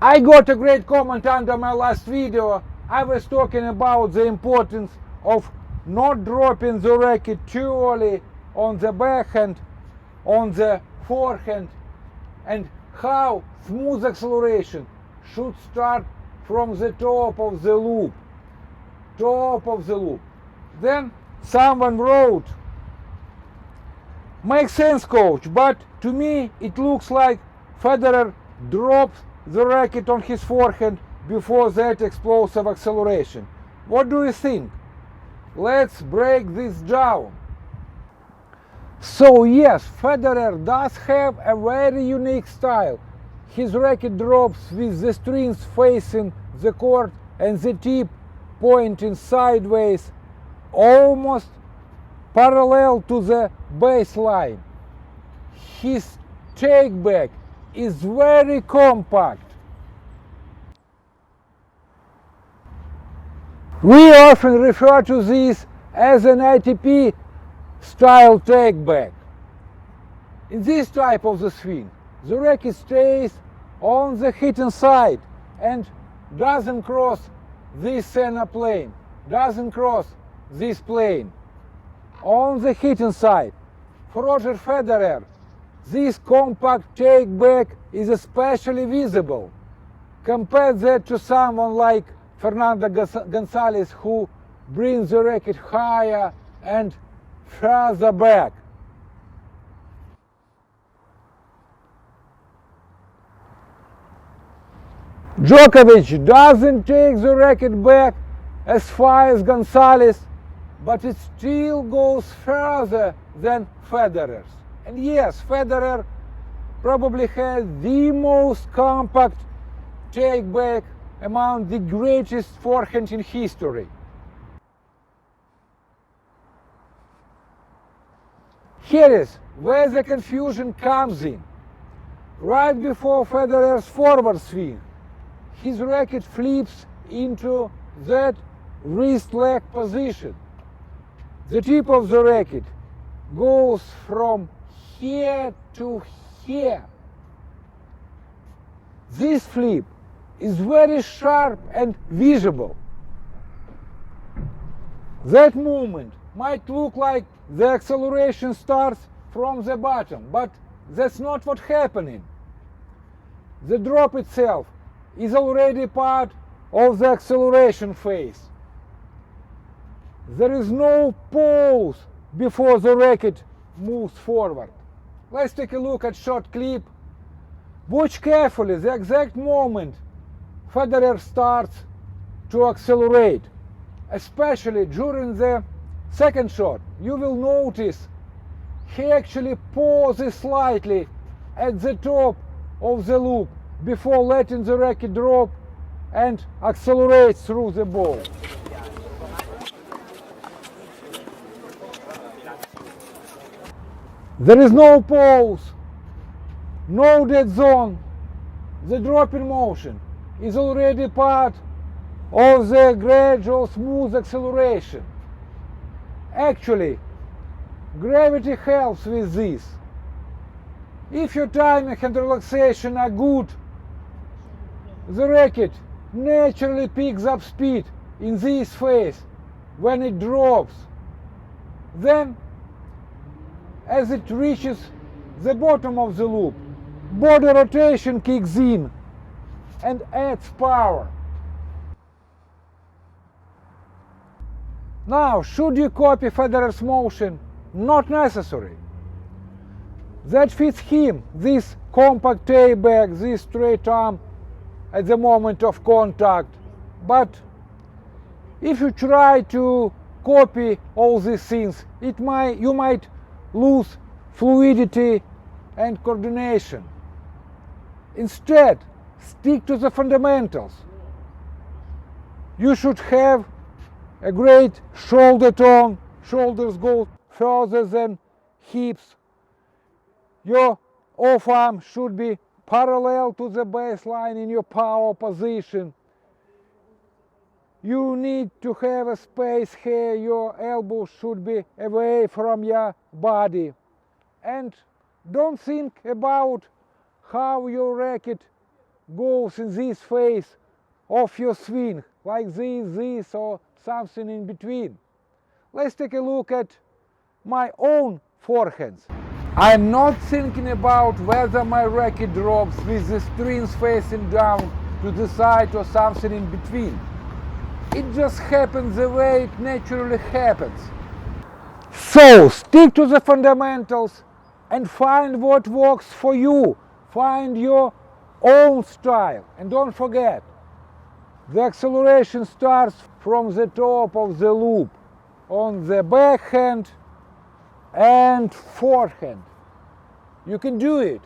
I got a great comment under my last video. I was talking about the importance of not dropping the racket too early on the backhand, on the forehand, and how smooth acceleration should start from the top of the loop. Top of the loop. Then someone wrote, "Makes sense, coach, but to me it looks like Federer drops the racket on his forehand before that explosive acceleration." What do you think? Let's break this down. So yes, Federer does have a very unique style. His racket drops with the strings facing the court and the tip pointing sideways, almost parallel to the baseline. His takeback is very compact. We often refer to this as an ATP style takeback. In this type of the swing, the racket stays on the hitting side and doesn't cross this center plane, doesn't cross this plane. On the hitting side, for Roger Federer, this compact takeback is especially visible. Compare that to someone like Fernando Gonzalez, who brings the racket higher and further back. Djokovic doesn't take the racket back as far as Gonzalez, but it still goes further than Federer's. And yes, Federer probably has the most compact takeback among the greatest forehands in history. Here is where the confusion comes in. Right before Federer's forward swing, his racket flips into that wrist leg position. The tip of the racket goes from here to here. This flip is very sharp and visible. That movement might look like the acceleration starts from the bottom, but that's not what's happening. The drop itself is already part of the acceleration phase. There is no pause before the racket moves forward. Let's take a look at short clip. Watch carefully the exact moment Federer starts to accelerate. Especially during the second shot, you will notice he actually pauses slightly at the top of the loop before letting the racket drop and accelerates through the ball. There is no pause, no dead zone. The dropping motion is already part of the gradual smooth acceleration. Actually, gravity helps with this. If your timing and relaxation are good, the racket naturally picks up speed in this phase when it drops. Then, as it reaches the bottom of the loop, body rotation kicks in and adds power. Now, should you copy Federer's motion? Not necessary. That fits him, this compact takeback, this straight arm at the moment of contact. But if you try to copy all these things, you might lose fluidity and coordination. Instead, stick to the fundamentals. You should have a great shoulder tone. Shoulders go further than hips. Your off arm should be parallel to the baseline in your power position. You need to have a space here. Your elbows should be away from your body. And don't think about how your racket goes in this phase of your swing, like this, or something in between. Let's take a look at my own forehands. I'm not thinking about whether my racket drops with the strings facing down to the side or something in between. It just happens the way it naturally happens. So stick to the fundamentals and find what works for you. Find your own style. And don't forget, the acceleration starts from the top of the loop on the backhand and forehand. You can do it.